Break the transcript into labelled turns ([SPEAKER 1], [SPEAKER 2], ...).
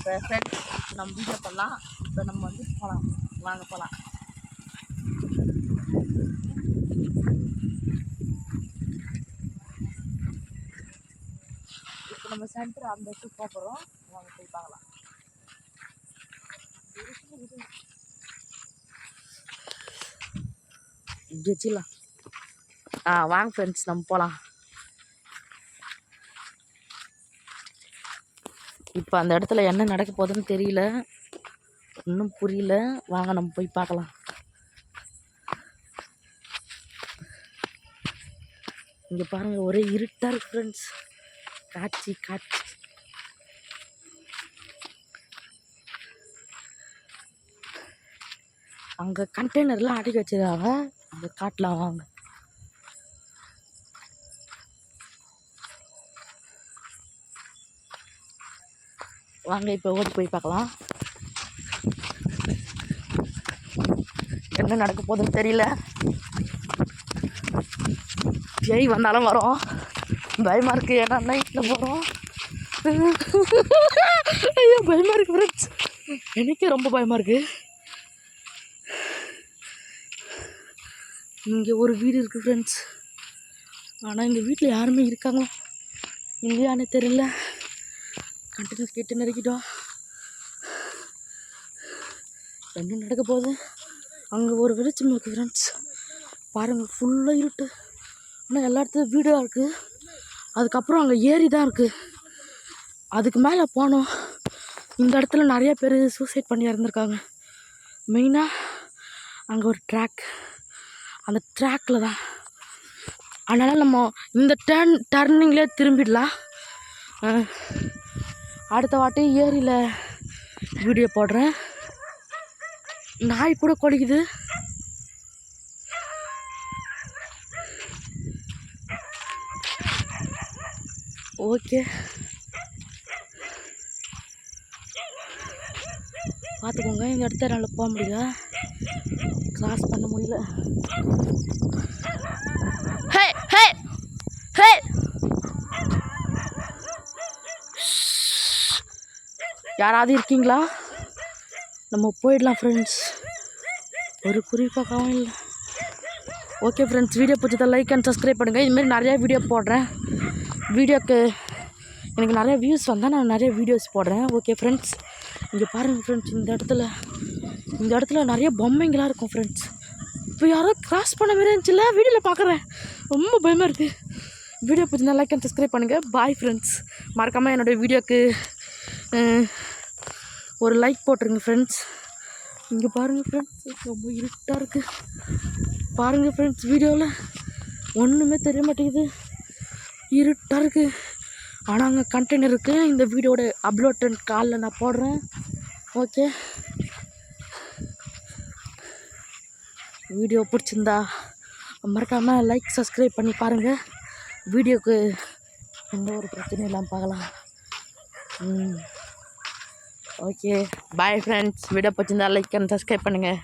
[SPEAKER 1] Friends நம்ம video பண்ணலாம். இப்போ நம்ம வந்து போகலாம், வாங்க போகலாம். இப்போ நம்ம சென்டர் அந்த இடத்துக்கு போக போகிறோம், வாங்க போய் பார்க்கலாம். இப்படி வச்சுக்கலாம். வாங்க ஃப்ரெண்ட்ஸ் நம்ம போகலாம். இப்போ அந்த இடத்துல என்ன நடக்க போகுதுன்னு தெரியல, இன்னும் புரியல. வாங்க நம்ம போய் பார்க்கலாம். இங்கே பாருங்கள், ஒரே இருட்டாக இருக்கு ஃப்ரெண்ட்ஸ். காட்சி காட்சி அங்கே கண்டெய்னர்லாம் அடக்கி வச்சிருக்காங்க, அங்கே காட்டலாம் வாங்க. வாங்க இப்போ ஓடி போய் பார்க்கலாம். என்ன நடக்க போகுதுன்னு தெரியல. பேய் வந்தாலும் வரோம், பயமாக இருக்குது. ஏன்னா நைட்டில் போகிறோம். ஐயோ பயமாக இருக்குது ஃப்ரெண்ட்ஸ், எனக்கே ரொம்ப பயமாக இருக்குது. இங்கே ஒரு வீடு இருக்குது ஃப்ரெண்ட்ஸ், ஆனால் இந்த வீட்டில் யாருமே இருக்காங்களா இல்லையானே தெரியல. கண்டெய்னர் கேட்டு நெருக்கிட்டோம். என்ன நடக்க போகுது? அங்கே ஒரு வெளிச்சம் இருக்குது ஃப்ரெண்ட்ஸ், பாருங்கள் ஃபுல்லாக இருட்டு. ஆனால் எல்லா இடத்துலையும் வீடாக இருக்குது. அதுக்கப்புறம் அங்கே ஏரி தான் இருக்குது, அதுக்கு மேலே போனோம். இந்த இடத்துல நிறைய பேர் சூசைட் பண்ணி இறந்துருக்காங்க. மெயினாக அங்கே ஒரு ட்ராக், அந்த ட்ராக்கில் தான். அதனால் நம்ம இந்த டர்னிங்லேயே திரும்பிடலாம். அடுத்த வாட்டி ஏரியில் வீடியோ போடுறேன். நாய் கூட கொலைக்குது. ஓகே பார்த்துக்கோங்க, இந்த இடத்த என்னால் போக முடியல, கிராஸ் பண்ண முடியல. ஹே ஹே ஹே யாராவது இருக்கீங்களா? நம்ம போயிடலாம் ஃப்ரெண்ட்ஸ், ஒரு குறிப்பாகவும் இல்லை. ஓகே ஃப்ரெண்ட்ஸ், வீடியோ பிடிச்சதை லைக் அண்ட் சப்ஸ்கிரைப் பண்ணுங்கள். இதுமாரி நிறையா வீடியோ போடுறேன். வீடியோக்கு எனக்கு நிறைய வியூஸ் வந்தால் நான் நிறைய வீடியோஸ் போடுறேன். ஓகே ஃப்ரெண்ட்ஸ், இங்கே பாருங்கள் ஃப்ரெண்ட்ஸ், இந்த இடத்துல நிறைய பொம்மைங்களாக இருக்கும் ஃப்ரெண்ட்ஸ். இப்போ யாரோ கிராஸ் பண்ண மாதிரி இருந்துச்சுல்ல, வீடியோவில் பார்க்குறேன், ரொம்ப பயமாக இருக்குது. வீடியோ பிடிச்சா லைக் அண்ட் சப்ஸ்கிரைப் பண்ணுங்கள். பாய் ஃப்ரெண்ட்ஸ், மறக்காமல் என்னுடைய வீடியோக்கு ஒரு லைக் போட்டுருங்க ஃப்ரெண்ட்ஸ். இங்கே பாருங்கள் ஃப்ரெண்ட்ஸ், ரொம்ப இருட்டாக இருக்குது. பாருங்கள் ஃப்ரெண்ட்ஸ், வீடியோவில் ஒன்றுமே தெரிய மாட்டேங்குது, இருட்டாக இருக்குது. ஆனால் அங்கே கண்டெய்னர் இருக்குது. இந்த வீடியோட அப்லோட் காலில் நான் போடுறேன். ஓகே, வீடியோ பிடிச்சிருந்தா மறக்காமல் லைக் சப்ஸ்கிரைப் பண்ணி பாருங்கள். வீடியோக்கு எந்த ஒரு பிரச்சனையும் இல்லாமல் பார்க்கலாம். ஓகே பாய் ஃப்ரெண்ட்ஸ், வீடியோ பிடிச்சிருந்தா லைக் அண்ட் சப்ஸ்கிரைப் பண்ணுங்கள்.